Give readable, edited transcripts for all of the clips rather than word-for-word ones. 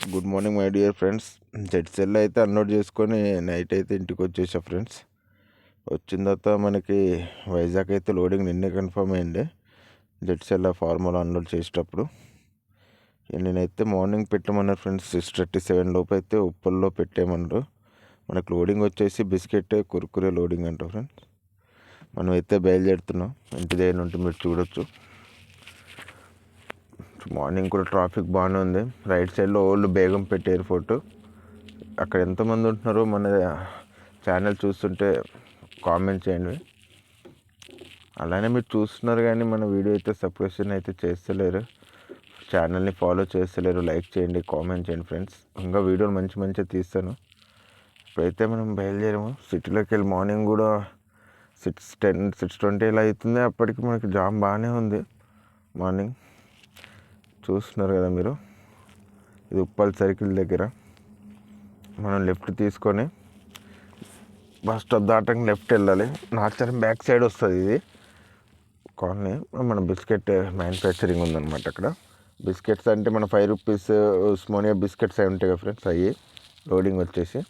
Good morning my dear friends. జెడ్సెల్ అయితే unload చేసుకొని నైట్ అయితే ఇంటికి వచ్చేసా ఫ్రెండ్స్. వచ్చిన తర్వాత మనకి వైజాగ్ అయితే లోడింగ్ నిన్నే కన్ఫర్మ్ అయ్యింది. జెడ్సెల్ ఫార్ములా అన్లోడ్ చేసేటప్పుడు నేనైతే మార్నింగ్ పెట్టమన్నారు ఫ్రెండ్స్. 6:37 లోపు అయితే ఉప్పల్లో పెట్టేయమన్నారు. మనకు లోడింగ్ వచ్చేసి బిస్కెట్ కుర్కురే లోడింగ్ అంట ఫ్రెండ్స్. మనం అయితే బయలుదేరుతున్నాం. ఇంటి దగ్గర నుండి మీరు చూడొచ్చు. మార్నింగ్ కూడా ట్రాఫిక్ బాగానే ఉంది. రైట్ సైడ్లో ఓల్డ్ బేగంపేట ఎయిర్పోర్ట్. అక్కడ ఎంతమంది ఉంటున్నారో మన ఛానల్ చూస్తుంటే కామెంట్ చేయండి. అలానే మీరు చూస్తున్నారు కానీ మన వీడియో అయితే సబ్స్క్రిప్షన్ అయితే చేస్తలేరు, ఛానల్ని ఫాలో చేస్తలేరు. లైక్ చేయండి, కామెంట్ చేయండి ఫ్రెండ్స్. ఇంకా వీడియోలు మంచిగా తీస్తాను. ఇప్పుడైతే మనం బయలుదేరాము. సిటీలోకి వెళ్ళి మార్నింగ్ కూడా 6:10 6:20 ఇలా అవుతుంది. అప్పటికి మనకి జామ్ బాగానే ఉంది. మార్నింగ్ చూస్తున్నారు కదా మీరు. ఇది ఉప్పల్ సర్కిల్ దగ్గర. మనం లెఫ్ట్ తీసుకొని బస్ స్టాప్ దాటంగా లెఫ్ట్ వెళ్ళాలి. నాచారం బ్యాక్ సైడ్ వస్తుంది ఇది కాలనీ. మన బిస్కెట్ మ్యానుఫ్యాక్చరింగ్ ఉందన్నమాట అక్కడ. బిస్కెట్స్ అంటే మన 5 రూపీస్ ఉస్మానియా బిస్కెట్స్ అవి ఉంటాయి కదా ఫ్రెండ్స్, అవి లోడింగ్ వచ్చేసి.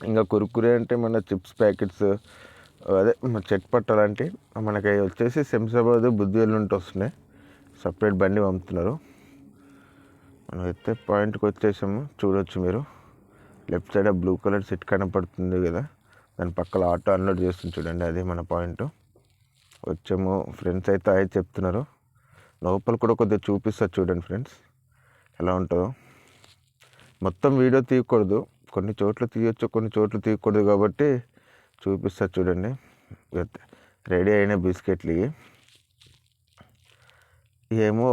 ఇంకా కుర్కురే అంటే మన చిప్స్ ప్యాకెట్స్, అదే చెట్ పట్ట లాంటి మనకి వచ్చేసి శంషాబాద్ బుద్ధివెల్ నుండి వస్తున్నాయి. సపరేట్ బండి పంపుతున్నారు. మనం అయితే పాయింట్కి వచ్చేసాము. చూడొచ్చు మీరు. Left side blue colour set కనపడుతుంది కదా, దాని పక్కన ఆటో అన్లోడ్ చేస్తుంది చూడండి, అదే మన పాయింట్. వచ్చాము. ఫ్రెండ్స్ అయితే అవి చెప్తున్నారు. లోపల కూడా కొద్దిగా చూపిస్తారు చూడండి ఫ్రెండ్స్ ఎలా ఉంటుందో. మొత్తం వీడియో తీయకూడదు, కొన్ని చోట్ల తీయొచ్చు, కొన్ని చోట్ల తీయకూడదు కాబట్టి చూపిస్తారు చూడండి. రెడీ అయిన బిస్కెట్లు ఏమో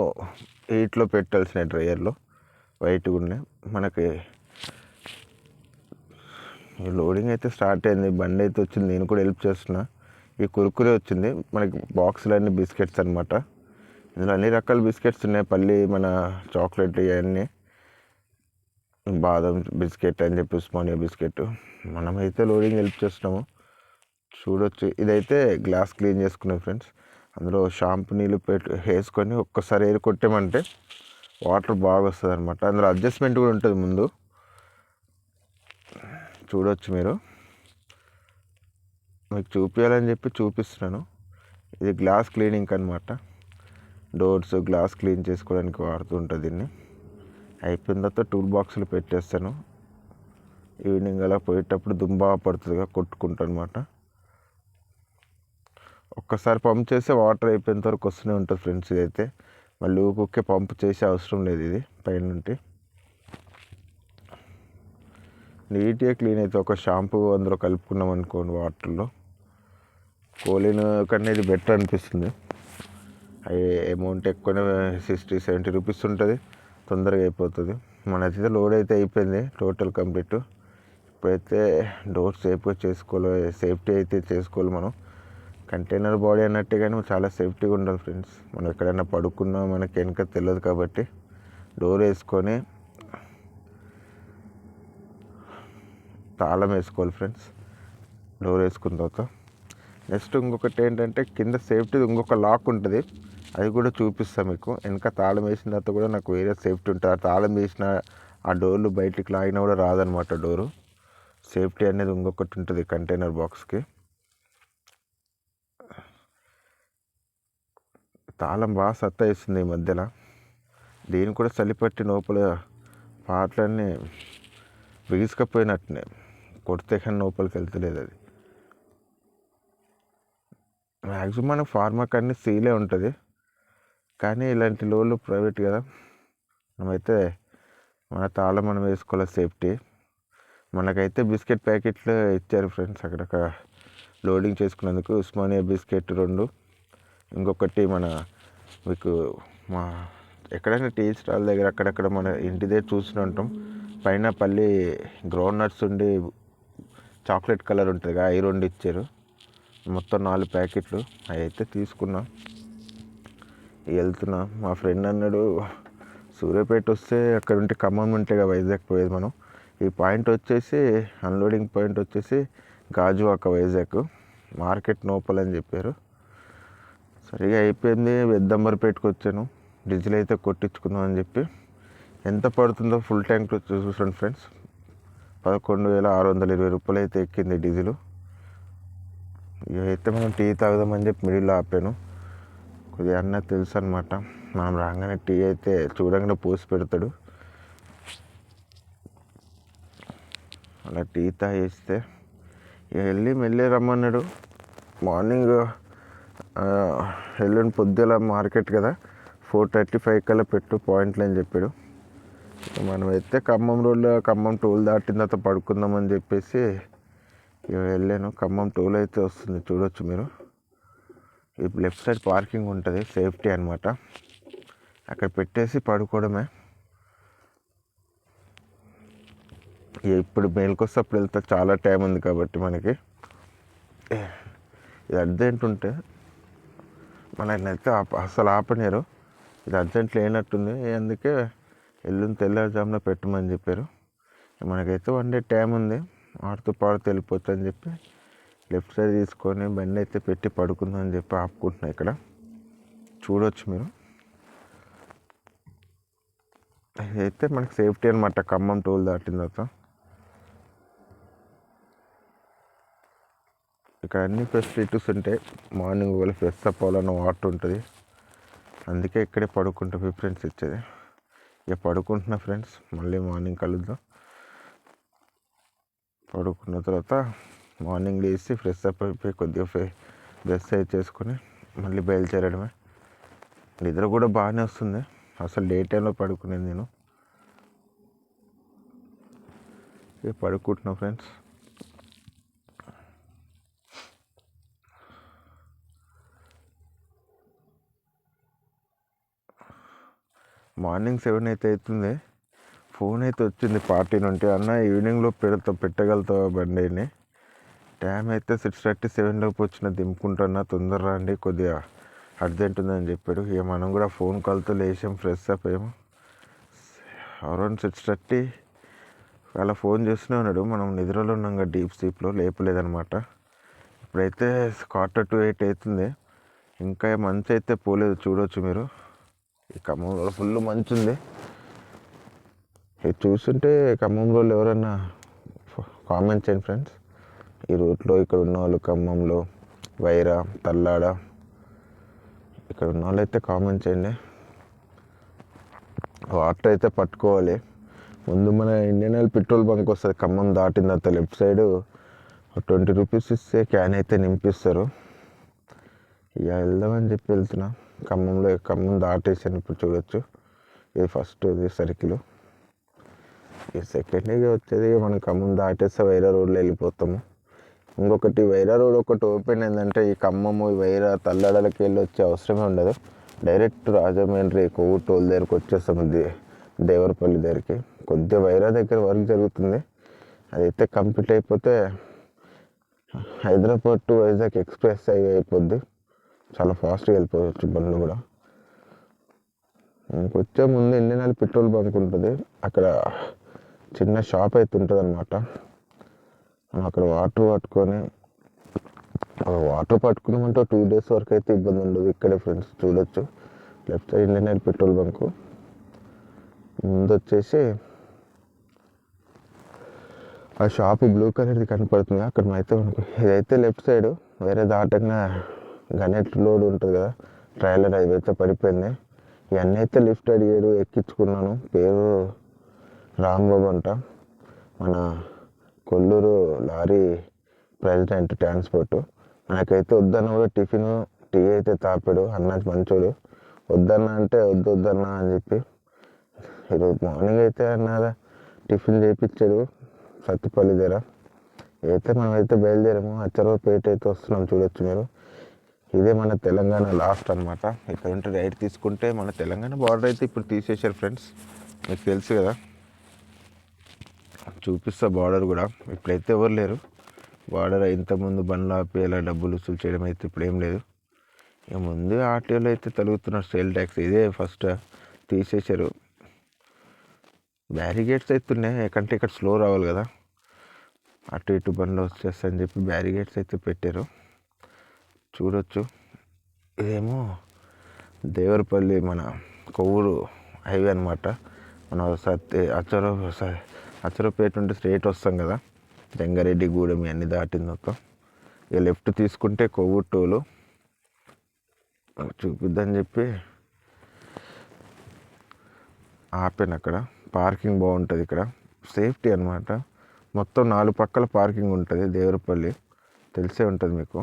హీట్లో పెట్టాల్సిన డ్రైయర్లో వైట్గా ఉన్నాయి. మనకి లోడింగ్ అయితే స్టార్ట్ అయింది. బండి అయితే వచ్చింది, నేను కూడా హెల్ప్ చేస్తున్నా. ఈ కుర్కురే వచ్చింది మనకి. బాక్సులు అన్నీ బిస్కెట్స్ అనమాట. ఇందులో అన్ని రకాల బిస్కెట్స్ ఉన్నాయి. పల్లి మన చాక్లెట్ ఇవన్నీ, బాదం బిస్కెట్ అని చెప్పి ఉస్మానియా బిస్కెట్. మనమైతే లోడింగ్ హెల్ప్ చేస్తున్నాము. చూడొచ్చు. ఇదైతే గ్లాస్ క్లీన్ చేసుకున్నాం ఫ్రెండ్స్. అందులో షాంపూ నీళ్ళు వేసుకొని ఒక్కసారి ఎయిర్ కొట్టామంటే వాటర్ బాగా వస్తుంది అనమాట. అందులో అడ్జస్ట్మెంట్ కూడా ఉంటుంది ముందు. చూడొచ్చు మీరు. మీకు చూపించాలని చెప్పి చూపిస్తున్నాను. ఇది గ్లాస్ క్లీనింగ్ అనమాట. డోర్స్ గ్లాస్ క్లీన్ చేసుకోవడానికి వాడుతుంటుంది దీన్ని. అయిపోయిన తర్వాత టూల్ బాక్సులు పెట్టేస్తాను. ఈవినింగ్ అలా పోయేటప్పుడు దుమ్ము బాగా పడుతుందిగా, కొట్టుకుంటా అనమాట. ఒక్కసారి పంప్ చేస్తే వాటర్ అయిపోయేంత వరకు వస్తూనే ఉంటుంది ఫ్రెండ్స్. ఇదైతే మళ్ళీ ఊకే పంప్ చేసే అవసరం లేదు. ఇది పైన నుండి నీట్గా క్లీన్ అయితే. ఒక షాంపూ అందులో కలుపుకున్నాం అనుకోండి వాటర్లో, కోలిన్ కన్నా ఇది బెటర్ అనిపిస్తుంది. అవి అమౌంట్ ఎక్కువనే 60-70 రూపీస్ ఉంటుంది, తొందరగా అయిపోతుంది. మనదైతే లోడ్ అయితే అయిపోయింది టోటల్ కంప్లీట్. ఇప్పుడైతే డోర్ సేఫ్గా చేసుకోవాలి, సేఫ్టీ అయితే చేసుకోవాలి మనం. కంటైనర్ బాడీ అన్నట్టే కానీ చాలా సేఫ్టీగా ఉండాలి ఫ్రెండ్స్. మనం ఎక్కడైనా పడుకున్నా మనకి వెనక తెలియదు కాబట్టి డోర్ వేసుకొని తాళం వేసుకోవాలి ఫ్రెండ్స్. డోర్ వేసుకున్న తర్వాత నెక్స్ట్ ఇంకొకటి ఏంటంటే కింద సేఫ్టీ ఇంకొక లాక్ ఉంటుంది, అది కూడా చూపిస్తాను మీకు. వెనక తాళం వేసిన తర్వాత కూడా నాకు వేరే సేఫ్టీ ఉంటుంది. ఆ తాళం వేసిన ఆ డోర్లు బయటికి లాగినా కూడా రాదనమాట డోరు. సేఫ్టీ అనేది ఇంకొకటి ఉంటుంది కంటైనర్ బాక్స్కి. తాళం బాగా సత్తా ఇస్తుంది ఈ మధ్యలో. దీన్ని కూడా చలిపట్టి లోపల పాటలన్నీ బిగుసుకపోయినట్టునే, కొడితే కానీ లోపలికి వెళ్తలేదు అది. మ్యాక్సిమం మన ఫార్మాకి అన్నీ సీలే ఉంటుంది, కానీ ఇలాంటి లోన్లు ప్రైవేట్ కదా. మనమైతే మన తాళం మనం వేసుకోవాలి సేఫ్టీ. మనకైతే బిస్కెట్ ప్యాకెట్లు ఇచ్చారు ఫ్రెండ్స్ అక్కడక్కడ లోడింగ్ చేసుకున్నందుకు. ఉస్మానియా బిస్కెట్ 2, ఇంకొకటి మన మీకు మా ఎక్కడైనా టీ స్టాల్ దగ్గర అక్కడక్కడ మన ఇంటి దగ్గర చూస్తూనే ఉంటాం. పైన పల్లి గ్రౌండ్ నట్స్ ఉండి చాక్లెట్ కలర్ ఉంటుంది కదా, అవి 2 ఇచ్చారు. మొత్తం 4 ప్యాకెట్లు. అవి అయితే తీసుకున్నా. వెళ్తున్నా. మా ఫ్రెండ్ అన్నాడు సూర్యాపేట వస్తే అక్కడ ఉంటే ఖమ్మం ఉంటే కదా వైజాగ్ పోయేది మనం. ఈ పాయింట్ వచ్చేసి అన్లోడింగ్ పాయింట్ వచ్చేసి గాజువాక వైజాగ్ మార్కెట్ లోపల అని చెప్పారు. సరిగా అయిపోయింది. పెద్దంబర్పేటకు వచ్చాను. డీజిల్ అయితే కొట్టించుకుందాం అని చెప్పి ఎంత పడుతుందో ఫుల్ ట్యాంక్ చూసుకోండి ఫ్రెండ్స్. 11,620 రూపాయలు అయితే ఎక్కింది డీజిల్. ఇక అయితే మనం టీ తాగుదామని చెప్పి మిడిల్లో ఆపాను. కొద్దిగా అన్న తెలుసు అనమాట, మనం రాగానే టీ అయితే చూడంగానే పోసి పెడతాడు. అలా టీ తాగేస్తే ఇక వెళ్ళి మెల్లే రమ్మన్నాడు. మార్నింగ్ ఎల్లుండి పొద్దుల మార్కెట్ కదా, 4:35 కల్లా పెట్టు పాయింట్లు అని చెప్పాడు. మనమైతే ఖమ్మం రోడ్లో ఖమ్మం టోల్ దాటిన తర్వాత పడుకుందామని చెప్పేసి ఇక వెళ్ళాను. ఖమ్మం టోల్ అయితే వస్తుంది చూడొచ్చు మీరు. ఇప్పుడు లెఫ్ట్ సైడ్ పార్కింగ్ ఉంటుంది, సేఫ్టీ అనమాట. అక్కడ పెట్టేసి పడుకోవడమే. ఇప్పుడు మేలుకొస్తే అప్పుడు వెళ్తా, చాలా టైం ఉంది కాబట్టి మనకి. ఇది అర్జెంట్ ఉంటే మనైతే అసలు ఆపనేరు. ఇది అర్జెంట్ లేనట్టుంది, అందుకే ఎల్లుండి తెల్లారుజామున పెట్టమని చెప్పారు. మనకైతే 1 డే టైం ఉంది, ఆడుతూ పాడుతూ వెళ్ళిపోతా అని చెప్పి లెఫ్ట్ సైడ్ తీసుకొని బండి అయితే పెట్టి పడుకుందాం అని చెప్పి ఆపుకుంటున్నా. ఇక్కడ చూడవచ్చు మీరు. ఇదైతే మనకి సేఫ్టీ అనమాట ఖమ్మం టోల్ దాటిన తర్వాత. ఇక్కడ అన్ని ఫెసిలిటీస్ ఉంటాయి. మార్నింగ్ ఒకవేళ ఫ్రెష్ అప్ అవ్వాలన్న వాటర్ ఉంటుంది, అందుకే ఇక్కడే పడుకుంటా ప్రిఫరెన్స్ ఇచ్చేది. ఇక పడుకుంటున్నా ఫ్రెండ్స్, మళ్ళీ మార్నింగ్ కలుద్దాం. పడుకున్న తర్వాత మార్నింగ్ లేచి ఫ్రెష్ అప్ అయిపోయి కొద్దిగా డ్రెస్ అయి చేసుకొని మళ్ళీ బయలుదేరడమే. నిద్ర కూడా బాగానే వస్తుంది, అసలు డే టైంలో పడుకునేది నేను. ఇక పడుకుంటున్నా ఫ్రెండ్స్. మార్నింగ్ 7 అయితే అవుతుంది. ఫోన్ అయితే వచ్చింది పార్టీ నుండి, అన్న ఈవినింగ్లో పెట్టగలుగుతావా బండిని. టైం అయితే 6:37 వచ్చిన, దింపుకుంటున్నా, తొందర రండి, కొద్దిగా అర్జెంట్ ఉందని చెప్పాడు. ఇక మనం కూడా ఫోన్ కాల్తో లేచాం, ఫ్రెష్ అప్ అయ్యాము. అరౌండ్ 6:30 అలా ఫోన్ చేస్తూనే ఉన్నాడు. మనం నిద్రలో ఉన్నాం కదా, డీప్ స్లీప్లో, లేపలేదనమాట. ఇప్పుడైతే 7:45 అవుతుంది. ఇంకా మంచు అయితే పోలేదు చూడవచ్చు మీరు. ఈ ఖమ్మంలో ఫుల్ మంచు ఉంది. ఇది చూస్తుంటే ఖమ్మంలో ఎవరన్నా కామెంట్ చేయండి ఫ్రెండ్స్. ఈ రూట్లో ఇక్కడ ఉన్న వాళ్ళు, ఖమ్మంలో వైరా, తల్లాడ ఇక్కడ ఉన్న వాళ్ళు అయితే కామెంట్ చేయండి. వాటర్ అయితే పట్టుకోవాలి. ముందు మన ఇండియన్ ఆయిల్ పెట్రోల్ బంక్ వస్తుంది ఖమ్మం దాటిన తర్వాత, లెఫ్ట్ సైడ్ 20 రూపీస్ ఇస్తే క్యాన్ అయితే నింపిస్తారు. ఇక వెళ్దామని చెప్పి వెళ్తున్నా. ఖమ్మం దాటేసాను ఇప్పుడు చూడొచ్చు. ఇది ఫస్ట్ సర్కిల్. ఈ సెకండ్ వచ్చేది మనం ఖమ్మం దాటేస్తే వైరా రోడ్లో వెళ్ళిపోతాము. ఇంకొకటి వైరా రోడ్ ఒకటి ఓపెన్ అయిందంటే ఈ ఖమ్మము వైరా తల్లడలకి వెళ్ళి వచ్చే అవసరమే ఉండదు. డైరెక్ట్ రాజమండ్రి కొవ్వూరు టోల్ దగ్గరికి వచ్చేస్తాము, దేవరపల్లి దగ్గరికి. కొద్దిగా వైరా దగ్గర వర్క్ జరుగుతుంది, అదైతే కంప్లీట్ అయిపోతే హైదరాబాద్ టు వైజాగ్ ఎక్స్ప్రెస్ అయిపోద్ది. చాలా ఫాస్ట్గా వెళ్ళిపోవచ్చు బండ్లు కూడా. వచ్చే ముందు ఇండియన్ ఆయిల్ పెట్రోల్ బంక్ ఉంటుంది, అక్కడ చిన్న షాప్ అయితే ఉంటుంది అనమాట. మనం అక్కడ వాటర్ పట్టుకున్నామంటే 2 days వరకు అయితే ఇబ్బంది ఉండదు. ఇక్కడే ఫ్రెండ్స్ చూడొచ్చు, left side Indian oil petrol bunk. ముందు వచ్చేసి ఆ షాప్ బ్లూ కలర్ది కనపడుతుంది, అక్కడ అయితే మనకు. ఇదైతే లెఫ్ట్ సైడ్ వేరే దాటంగా గణేట్ లోడ్ ఉంటుంది కదా, ట్రైలర్, అదైతే పడిపోయింది. ఇవన్నీ అయితే లిఫ్ట్ అడిగాడు, ఎక్కించుకున్నాను. పేరు రాంబాబు అంట, మన కొల్లూరు లారీ ప్రెసిడెంట్ ట్రాన్స్పోర్ట్. మనకైతే వద్దన్న కూడా టీ అయితే తాపాడు. అన్న మంచోడు, వద్దన్న అంటే వద్దన్నా అని చెప్పి ఈరోజు మార్నింగ్ అయితే అన్న టిఫిన్ చేయించాడు సత్తుపల్లి దగ్గర. అయితే మనమైతే బయలుదేరాము, అచ్చరపేట అయితే వస్తున్నాం చూడొచ్చు మీరు. ఇదే మన తెలంగాణ లాస్ట్ అనమాట. ఇక్కడ ఉంటే రైట్ తీసుకుంటే మన తెలంగాణ బార్డర్ అయితే ఇప్పుడు తీసేశారు ఫ్రెండ్స్, మీకు తెలుసు కదా. చూపిస్తా బార్డర్ కూడా, ఇప్పుడైతే ఎవరు లేరు. బార్డర్ ఇంతకుముందు బండ్లు ఆపి అలా డబ్బులు వసూలు చేయడం అయితే ఇప్పుడు ఏం లేదు. ఇక ముందు ఆర్టీఓలో అయితే తరుగుతున్నారు సేల్ ట్యాక్స్, ఇదే ఫస్ట్ తీసేశారు. బ్యారిగేట్స్ అయితే ఉన్నాయి, ఎక్కడంటే ఇక్కడ స్లో రావాలి కదా, అటు ఇటు బండ్లు వచ్చేస్తాయని చెప్పి బ్యారిగేట్స్ అయితే పెట్టారు చూడొచ్చు. ఇదేమో దేవరపల్లి మన కొవ్వూరు హైవే అనమాట. మనం అచ్చరపేట నుండి స్ట్రైట్ వస్తాం కదా, జంగారెడ్డిగూడెం అన్నీ దాటిందాక ఇక లెఫ్ట్ తీసుకుంటే కొవ్వూరు చూపిద్దని చెప్పి ఆపాను. అక్కడ పార్కింగ్ బాగుంటుంది, ఇక్కడ సేఫ్టీ అనమాట. మొత్తం 4 పక్కల పార్కింగ్ ఉంటుంది. దేవరపల్లి తెలిసే ఉంటుంది మీకు,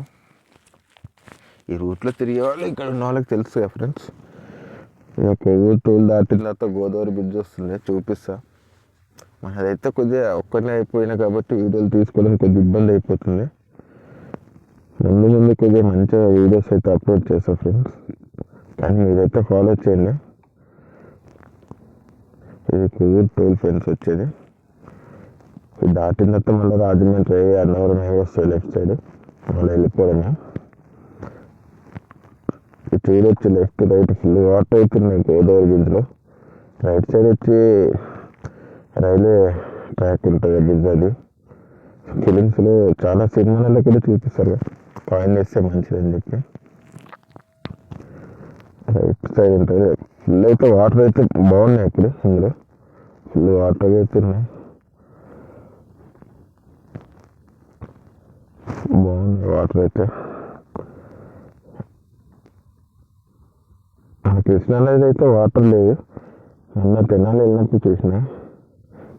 ఈ రూట్లో తిరిగే వాళ్ళు ఇక్కడ ఉన్న వాళ్ళకి తెలుసు కదా ఫ్రెండ్స్. ఇక కొవ్వూరు టోల్ దాటిన తర్వాత గోదావరి బ్రిడ్జ్ వస్తుంది, చూపిస్తా. మనదైతే కొద్దిగా ఒక్కనే అయిపోయినా కాబట్టి వీడియోలు తీసుకోవడానికి కొద్దిగా ఇబ్బంది అయిపోతుంది. ముందు కొద్దిగా మంచిగా వీడియోస్ అయితే అప్లోడ్ చేస్తా ఫ్రెండ్స్, కానీ మీరైతే ఫాలో చేయండి. ఇది కొవ్వూరు టోల్ ఫ్రెండ్స్ వచ్చేది. ఇది దాటిన తర్వాత మళ్ళీ రాజమండ్రి అన్నవరం వస్తుంది లెఫ్ట్ సైడ్, మళ్ళీ వెళ్ళిపోవడమే. ఇది చూడొచ్చు లెఫ్ట్ రైట్ ఫుల్ వాటర్ అవుతున్నాయి గోదావరి బ్రిడ్జ్లో. రైట్ సైడ్ వచ్చి రైల్వే ట్రాక్ ఉంటుంది బ్రిడ్జ్. అది ఫిలిమ్స్లో చాలా సినిమాలలో కూడా చూపిస్తారు, కాయిన్ వేస్తే మంచిదని చెప్పి. రైట్ సైడ్ ఉంటుంది. ఫుల్ అయితే వాటర్ అయితే బాగున్నాయి ఇప్పుడు, ఇందులో ఫుల్ వాటర్ అవుతున్నాయి, బాగున్నాయి వాటర్ అయితే. కృష్ణాలో అయితే వాటర్ లేదు, మొన్న తెనాలి వెళ్ళినప్పుడు చూసినా,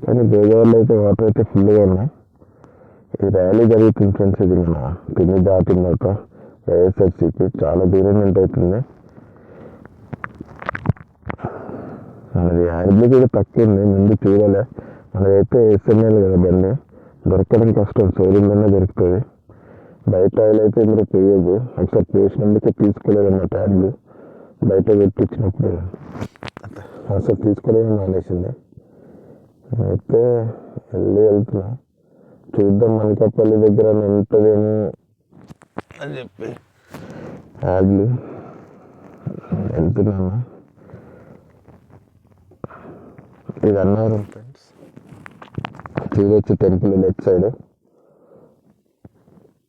కానీ గోదావరిలో అయితే వాటర్ అయితే ఫుల్గా ఉన్నాయి. ఈ ర్యాలీ జరుగుతుంది ఫ్రెండ్స్, ఇది మన తిని దాటిన తర్వాత వైఎస్ఆర్సీపీ చాలా దూరం నుండి అవుతుంది. మనది యాడ్లు కూడా తక్కువ ఉంది, ముందు చూడాలి. మనదైతే ఎస్ఎంఎల్ కదా బండి, దొరకడం కష్టం, షోరూమ్లోనే దొరుకుతుంది. బయట ఆయిల్ అయితే ఇందులో పోయదు, ఒకసారి పోసినందుకే తీసుకోలేదన్నమాట. యాడ్లు బయట పెట్టించినప్పుడు అసలు తీసుకోలేదని మానేసింది. అయితే వెళ్తున్నా, చూద్దాం మనకాపల్లి దగ్గర ఉంటుందేమో అని చెప్పి యాడ్లు వెళ్తున్నాను. ఇది అన్నవరం ఫ్రెండ్స్, చూడొచ్చు టెంపుల్ లెఫ్ట్ సైడ్.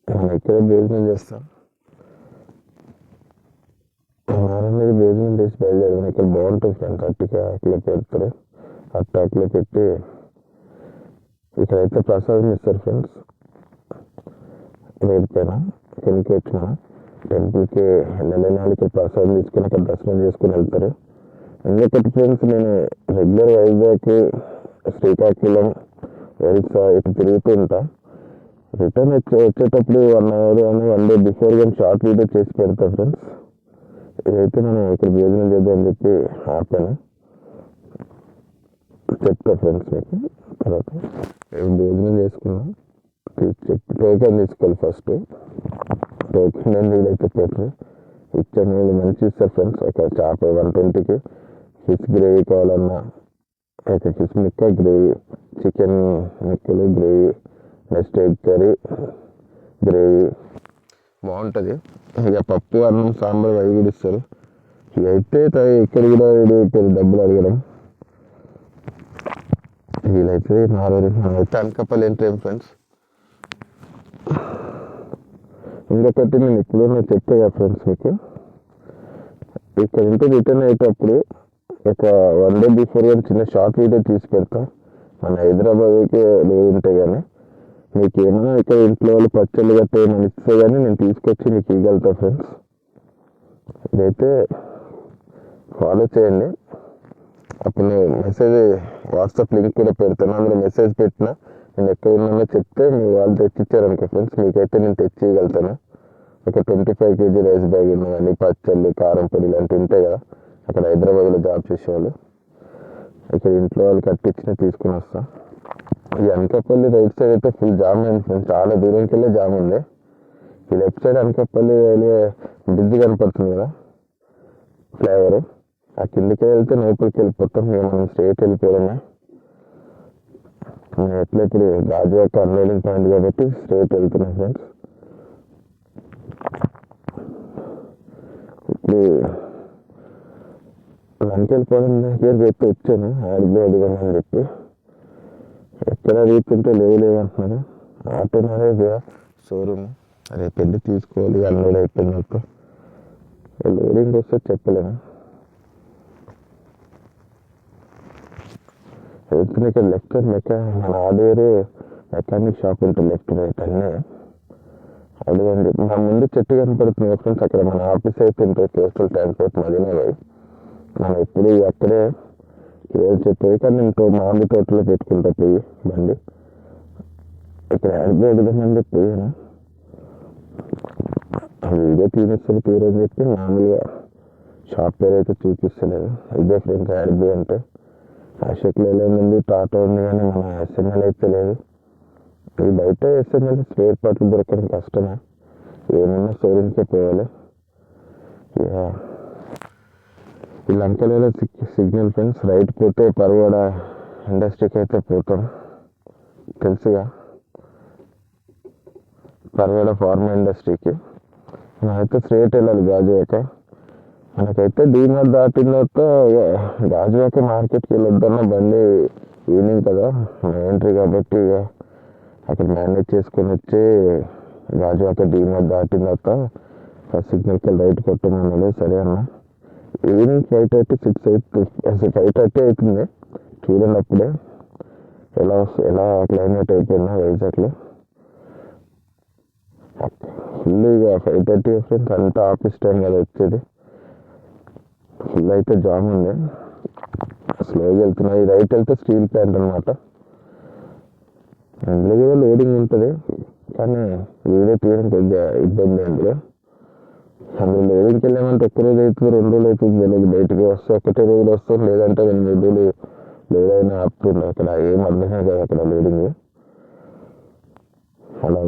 మనం ఇక్కడ భోజనం చేస్తాం, వారం మీద భోజనం చేసి బయలుదేరాను. ఇక్కడ బాగుంటుంది ఫ్రెండ్స్, అట్టిలో పెడతారు, అట్టాకులో పెట్టి ఇక్కడైతే ప్రసాదం ఇస్తారు ఫ్రెండ్స్. రోడ్ పైన కిందకి వచ్చిన టెంపుల్కి నెలకి ప్రసాదం తీసుకుని అక్కడ దర్శనం చేసుకుని వెళ్తారు. ఇంకొకటి ఫ్రెండ్స్, నేను రెగ్యులర్ వైజాగ్, శ్రీకాకుళం, ఒరిస్సా ఇటు తిరుగుతూ ఉంటా. రిటర్న్ వచ్చేటప్పుడు 1 hour అని 1 day బిఫోర్ కానీ షార్ట్ వీడియో చేసి పెడతా ఫ్రెండ్స్. ఇదైతే మనం ఇక్కడ భోజనం చేద్దామని చెప్పి ఆపాను, చెప్తా ఫ్రెండ్స్ మీకు తర్వాత. భోజనం చేసుకున్నాం, టోకెన్ తీసుకోవాలి ఫస్ట్. టోకెన్ అనేది వీళ్ళైతే పెట్టరు, ఇచ్చాను. వీళ్ళు మంచి ఇస్తారు ఫ్రెండ్స్. ఒక చేప 120కి, ఫిష్ గ్రేవీ కావాలన్నా ఒక ఫిష్ ముక్క గ్రేవీ, చికెన్ ముక్కలు gravy, next egg curry gravy బాగుంటుంది. ఇక పప్పు, అన్నం, సాంబార్ అవి కూడా ఇస్తారు. ఇవైతే ఇక్కడ కూడా డబ్బులు అడగడం. వీళ్ళైతే మనమైతే అనకాపల్లి ఎంట్రీ ఫ్రెండ్స్. ఇంకొకటి నేను ఎప్పుడైనా చెప్పే కదా ఫ్రెండ్స్ మీకు, ఇక్కడ ఇంటి రిటర్న్ అయ్యేటప్పుడు ఒక 1 day బిఫోర్ కానీ చిన్న షార్ట్ వీడియో తీసి పెడతా. మన హైదరాబాద్కి ఉంటాయి, కానీ మీకు ఏమైనా ఇక్కడ ఇంట్లో వాళ్ళు పచ్చళ్ళు గట్ట ఏమైనా ఇస్తే కానీ నేను తీసుకొచ్చి మీకు ఇవ్వగలుగుతా ఫ్రెండ్స్. ఇదైతే ఫాలో చేయండి. అప్పుడు నేను మెసేజ్ వాట్సాప్ లింక్ కూడా పెడతాను, అందులో మెసేజ్ పెట్టినా నేను ఎక్కడ ఉన్నానో చెప్తే మీ వాళ్ళు తెచ్చిచ్చారనుకో ఫ్రెండ్స్, మీకైతే నేను తెచ్చి ఇవ్వగలుగుతాను. ఒక 25 kg రైస్ బ్యాగ్ ఉన్నవన్నీ, పచ్చళ్ళు, కారం పొడి ఇలాంటివి ఉంటాయి కదా, అక్కడ హైదరాబాద్లో జాబ్ చేసేవాళ్ళు. ఇక్కడ ఇంట్లో వాళ్ళు కట్టించిన తీసుకుని వస్తాను. ఈ అనకాపల్లి రైట్ సైడ్ అయితే ఫుల్ జామ్ అయింది ఫ్రెండ్స్, చాలా దూరంకి వెళ్ళే జామ్ ఉంది. ఈ లెఫ్ట్ సైడ్ అనకాపల్లి వెళ్ళే బ్రిడ్జ్ కనపడుతుంది కదా, ఫ్లైఓవర్, ఆ కిందకి వెళ్తే లోపలికి వెళ్ళిపోతాం. మేము మనం స్ట్రైట్ వెళ్ళిపోవడమే. నేను ఎట్లా ఇప్పుడు గాజువాక అన్లోడింగ్ పాయింట్ కాబట్టి స్ట్రైట్ వెళ్తున్నాను ఫ్రెండ్స్. ఇప్పుడు లంకి వెళ్ళిపోవడం దగ్గర చెప్పి వచ్చాను, ఆడిలో అడిగాను చెప్పి. ఎక్కడ అడుగుతుంటే లేవు అంటున్నారు. ఆటోనారే షోరూమ్, రేపు వెళ్ళి తీసుకోవాలి, అన్లోడ్ అయిపోయినట్టు. లోడింగ్ వస్తే చెప్పలేను. వెళ్తున్న ఇక్కడ లెఫ్ట్ మన హార్డ్వేర్ మెకానిక్ షాప్ ఉంటుంది, లెఫ్ట్ రైట్ అన్నీ అడిగండి. మా ముందు చెట్టు కనపడుతుంది ఫ్రెండ్స్, అక్కడ మన ఆఫీస్ అయితే ఉంటుంది, కోస్టల్ ట్రాన్స్పోర్ట్ మదీనా పోయి. మనం ఎప్పుడు అక్కడే ఏడు చెట్టు పోయి, కానీ ఇంకో మామిడి తోటలో పెట్టుకుంటా పోయి బండి. ఇక్కడ అడిగి అడుగుదామని పోయాను, వీడియో తీనిస్తారు తీరని చెప్పి మామూలుగా షాప్ పేరు అయితే చూపిస్తలేదు. ఇదే ఫ్రెండ్స్ అడిగి అంటే అశోక్లో ఉంది, టాటా ఉంది, కానీ మన ఎస్ఎంఎల్ అయితే లేదు. ఇది బయట ఎస్ఎంఎల్ స్పేర్ పార్ట్లు దొరకడం కష్టమే, ఏమన్నా షోరూమ్కే పోవాలి. ఈ లంకలలో సిగ్నల్ ఫ్రెండ్స్, రైట్ పోతే పర్వాడ ఇండస్ట్రీకి అయితే పోతాం, తెలుసుగా పర్వాడ ఫార్మా ఇండస్ట్రీకి. మనమైతే స్ట్రేట్ వెళ్ళాలి గాజువాక. మనకైతే డీమార్ట్ దాటిన తర్వాత గాజువాక మార్కెట్కి వెళ్ళొద్దన్న బండి ఈవినింగ్ కదా ఎంట్రీ, కాబట్టి ఇక అక్కడ మేనేజ్ చేసుకొని వచ్చి గాజువాక డీమార్ట్ దాటిన తర్వాత ఫస్ట్ సిగ్నల్కి వెళ్ళి రైట్ కొట్టమన్నాడు. సరే అన్న, ఈవినింగ్ 5:30 అవుతుంది. చూడండి అప్పుడే ఎలా క్లైమేట్ అయిపోయిందో వైజాగ్లో. ఫుల్ ఇక 5:30 ఫ్రెండ్స్, అంతా ఆఫీస్ టైం కదా వచ్చేది. ఫుల్ అయితే జామ్ ఉంది, స్లోగా వెళ్తున్నాయి. రైట్ వెళ్తే స్టీల్ ప్లాంట్ అనమాట, అందులో కూడా లోడింగ్ ఉంటుంది, కానీ వీడియో తీయడం కొద్దిగా ఇబ్బంది. అందులో లోడింగ్కి వెళ్ళామంటే ఒక్కరోజు అవుతుంది, 2 రోజులు అవుతుంది తెలియదు. బయటికి వస్తే ఒకటే రోజులు వస్తాం, లేదంటే 2-3 రోజులు లోడ్ అయినా ఆపుతుంది. అక్కడ ఏం అర్థమే కదా అక్కడ లోడింగ్, అలా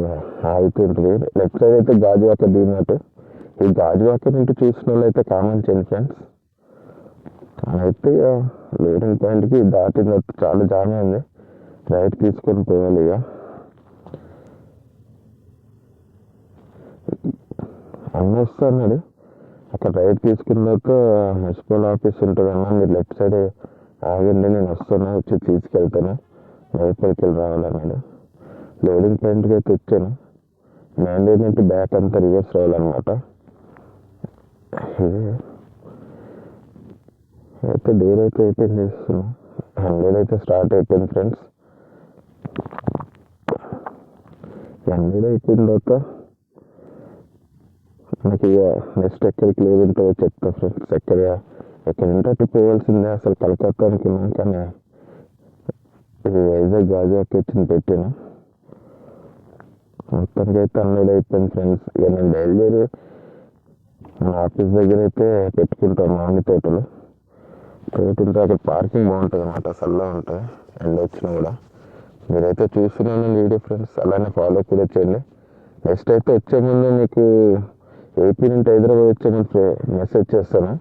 ఆగుతుంటుంది. లెఫ్ట్ సైడ్ అయితే గాజువాక డీమార్ట్. ఈ గాజువాక నుండి చూసిన వాళ్ళు అయితే కామెంట్ చేయండి ఫ్రెండ్స్. అయితే లోడింగ్ పాయింట్కి దాటిన చాలా జామ్ ఉంది, రైట్ తీసుకొని పోవాలి. ఇక అన్న వస్తున్నాడు, అక్కడ రైట్ తీసుకున్న తర్వాత మున్సిపల్ ఆఫీస్ ఉంటుంది అన్న, మీరు లెఫ్ట్ సైడ్ ఆగండి, నేను వస్తున్నా, వచ్చి తీసుకెళ్తాను, లోపలికి వెళ్ళి రావాలన్నాడు. లోడింగ్ పాయింట్కి అయితే వచ్చాను, మెయిన్ రోడ్ నుంచి బ్యాక్ అంతా రివర్స్ రావాలన్నమాట. అయితే డోర్ అయితే ఓపెన్ చేస్తున్నాం, 100 అయితే స్టార్ట్ అయిపోయింది ఫ్రెండ్స్. 100 అయిపోయిన తర్వాత మనకి ఇక నెక్స్ట్ ఎక్కడికి లేదంటో చెప్తా ఫ్రెండ్స్. ఎక్కడ ఉంటే అటు పోవాల్సిందే. అసలు కలకత్తా అనుకున్నాం, కానీ ఇది వైజాగ్ గాజువాక వచ్చింది పెట్టాను. మొత్తానికి అయితే 100 అయిపోయింది ఫ్రెండ్స్. ఇక నేను బయలుదేరి మన ఆఫీస్ దగ్గర అయితే పెట్టుకుంటాం మామిడి తోటలు. ఉంటే అక్కడ పార్కింగ్ బాగుంటుంది అన్నమాట, చల్లగా ఉంటుంది ఎండ వచ్చినా కూడా. మీరైతే చూస్తున్నాను వీడియో ఫ్రెండ్స్, అలానే ఫాలో కూడా చేయండి. నెక్స్ట్ అయితే వచ్చే ముందు మీకు ఏపీ నుండి హైదరాబాద్ వచ్చే ముందు మెసేజ్ చేస్తాను.